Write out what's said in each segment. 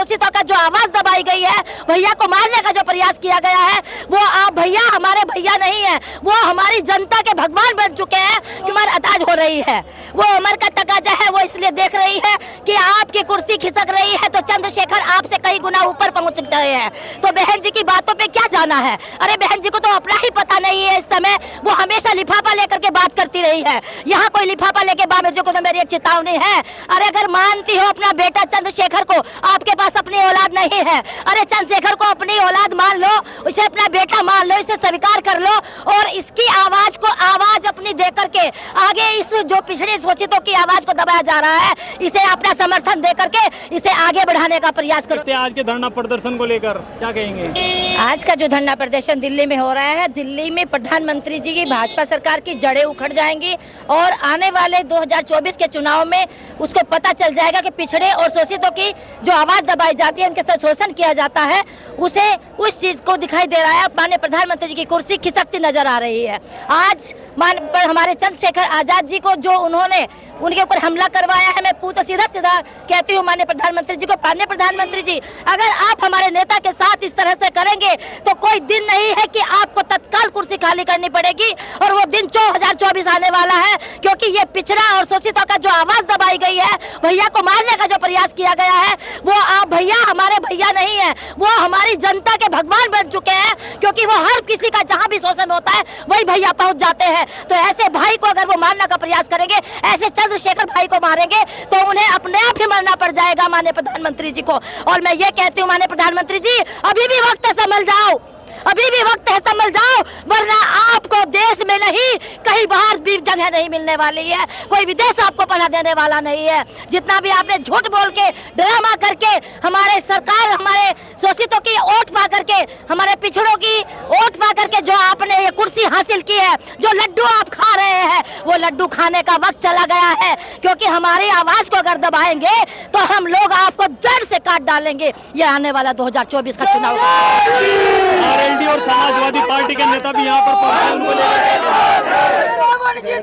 शोषितों का जो आवाज दबाई गई है, भैया को मारने का जो प्रयास किया गया है, वो आप भैया हमारे भैया नहीं है, वो हमारी जनता के भगवान बन चुके हैं। उम्र अताज हो रही है, वो उम्र का तकाजा है, वो इसलिए देख रही है कि आपकी कुर्सी खिसक रही है तो चंद्रशेखर आपसे कई गुना ऊपर पहुंच गए हैं। तो बहन जी की बातों पे क्या जाना है? अरे बहन जी को तो अपना ही पता नहीं है इस समय, वो हमेशा लिफाफा लेकर के बात करती रही है। यहाँ कोई लिफाफा लेके बावजूद को तो मेरी एक चेतावनी है, अरे अगर मानती हो अपना बेटा चंद्रशेखर को, आपके पास अपनी औलाद नहीं है, अरे चंद्रशेखर को अपनी औलाद मान लो, उसे अपना बेटा मान लो, इसे स्वीकार कर लो और इसकी आवाज को आवाज अपनी दे करके आगे इस जो पिछड़े शोषितों की आवाज को दबाया जा रहा है, इसे अपना समर्थन दे करके इसे आगे बढ़ाने का प्रयास करो। आज के धरना प्रदर्शन को लेकर क्या कहेंगे? आज का जो धरना प्रदर्शन दिल्ली में हो रहा है, दिल्ली में प्रधानमंत्री जी की भाजपा सरकार की जड़ें उखड़ जाएंगी और आने वाले 2024 के चुनाव में उसको पता चल जाएगा कि पिछड़े और शोषितों की जो आवाज दबाई जाती है, उनके साथ शोषण किया जाता है, उसे उस चीज को दिखाई दे रहा है। माननीय प्रधानमंत्री जी की कुर्सी खिसकती नजर आ रही है। आज हमारे चंद्रशेखर आजाद जी को जो उन्होंने उनके ऊपर हमला करवाया है, मैं पूरा सीधा कहती हूँ माननीय प्रधानमंत्री जी को, माननीय प्रधानमंत्री जी अगर आप हमारे नेता के साथ इस तरह से करेंगे तो कोई दिन नहीं है कि आपको तत्काल कुर्सी खाली करनी पड़ेगी और वो दिन 2024 आने वाला है, क्योंकि ये पिछड़ा और शोषितों का जो आवाज दबाई गई है, भैया को मारने का जो प्रयास किया गया है, वो आप भैया हमारे भैया नहीं है, वो हमारी जनता के भगवान बन चुके हैं, क्योंकि वो हर किसी का जहाँ भी शोषण होता है वही भैया पहुंच जाते हैं। तो ऐसे भाई को अगर वो मारने का प्रयास करेंगे, ऐसे चंद्रशेखर भाई को मारेंगे तो उन्हें अपने आप ही मरना पड़ जाएगा माननीय प्रधानमंत्री जी को। और मैं ये कहती हूँ माननीय प्रधानमंत्री जी, अभी भी वक्त है, संभल जाओ, अभी भी वक्त है, संभल जाओ, वरना आपको देश में नहीं कहीं बाहर भी जगह नहीं मिलने वाली है, कोई विदेश आपको पढ़ा देने वाला नहीं है। जितना भी आपने झूठ बोल के ड्रामा करके हमारे सरकार, हमारे शोषितों की वोट पा करके, हमारे पिछड़ों की वोट पा करके जो आपने ये कुर्सी हासिल की है, जो लड्डू आप खा रहे हैं, वो लड्डू खाने का वक्त चला गया है, क्योंकि हमारी आवाज को अगर दबाएंगे तो हम लोग आपको जड़ से काट डालेंगे। ये आने वाला 2024 का चुनाव आरएलडी और समाजवादी पार्टी के नेता भी यहाँ पर पहुंचे, उनको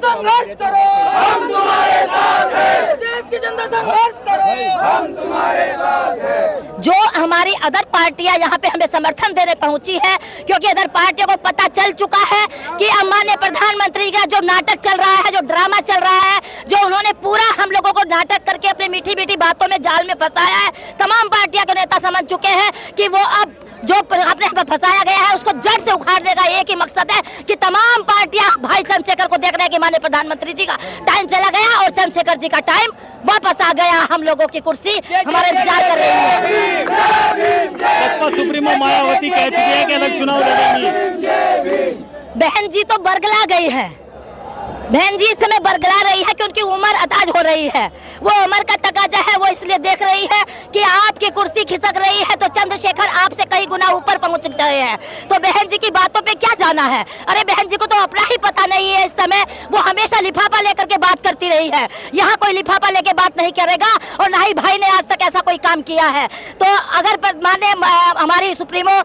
संघर्ष करो, हम तुम्हारे साथ हैं, देश की जनता संघर्ष करो, हम तुम्हारे साथ हैं। जो हमारी अदर पार्टियां यहाँ पे हमें समर्थन देने पहुंची है, क्योंकि अदर पार्टियों को पता चल चुका है कि माननीय प्रधानमंत्री का जो नाटक चल रहा है, जो ड्रामा चल रहा है, जो उन्होंने पूरा हम लोगों को नाटक करके अपनी मीठी मीठी बातों में जाल में फंसाया है, तमाम पार्टियां के नेता समझ चुके हैं कि वो अब जो अपने फंसाया गया है उसको जड़ से उखाड़ने का एक ही मकसद है कि तमाम पार्टियां भाई चंद्रशेखर को देख रहे हैं कि माननीय प्रधानमंत्री जी का टाइम चला गया और चंद्रशेखर जी का टाइम वापस आ गया, हम लोगों की कुर्सी हमारा इंतजार कर रही है। बसपा सुप्रीमो मायावती कह चुकी है कि अलग चुनाव लड़ेंगी। बहन जी तो बरगला गई है, बहन जी इस समय बरगला रही है कि उनकी उम्र अताज हो रही है, वो उम्र का तकाजा है, वो इसलिए देख रही है कि आपकी कुर्सी खिसक रही है तो चंद्रशेखर आपसे कई गुना ऊपर पहुंच गए हैं। तो बहन जी की बातों पे क्या जाना है? अरे बहन जी को तो अपना ही पता नहीं है इस समय, वो हमेशा लिफाफा लेकर के बात करती रही है। यहाँ कोई लिफाफा लेके बात नहीं करेगा और ना ही भाई ने आज तक ऐसा कोई काम किया है। तो अगर माने हमारी सुप्रीमो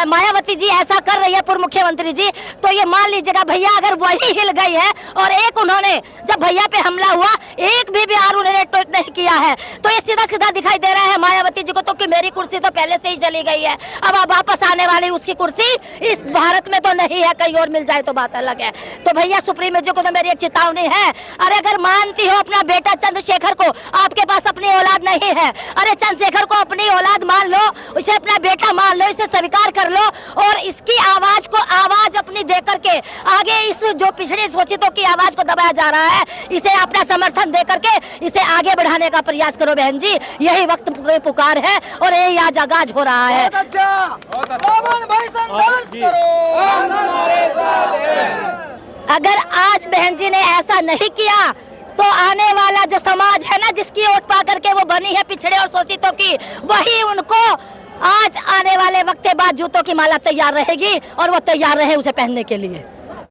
मायावती जी ऐसा कर रही है, पूर्व मुख्यमंत्री जी, तो ये मान लीजिएगा भैया अगर वही हिल गई है और एक उन्होंने जब भैया पे हमला हुआ एक भी बिहार उन्होंने ट्वीट नहीं किया है, तो ये सीधा सीधा दिखाई दे रहा है मायावती जी को तो कि मेरी कुर्सी तो पहले से ही चली गई है, अब वापस आने वाली उसकी कुर्सी इस भारत में तो नहीं है, कहीं और मिल जाए तो बात अलग है। तो भैया सुप्रीमो जी को तो मेरी एक चेतावनी है, अरे अगर मानती हो अपना बेटा चंद्रशेखर को, आपके पास अपनी औलाद नहीं है, अरे चंद्रशेखर को अपनी औलाद मान लो, उसे अपना बेटा मान लो, इसे स्वीकार कर लो और इसकी आवाज को आवाज अपनी दे करके आगे इस जो पिछड़े शोषितों की आवाज को दबाया जा रहा है, इसे अपना समर्थन दे करके इसे आगे बढ़ाने का प्रयास करो बहन जी। यही वक्त पुकार है और यही आज आगाज हो रहा है। भाई संघर्ष करो, हम तुम्हारे साथ हैं। अगर आज बहन जी ने ऐसा नहीं किया तो आने वाला जो समाज है ना, जिसकी वोट पा करके वो बनी है पिछड़े और शोषितों की, वही उनको आज आने वाले वक्त बाद जूतों की माला तैयार रहेगी और वो तैयार रहे उसे पहनने के लिए।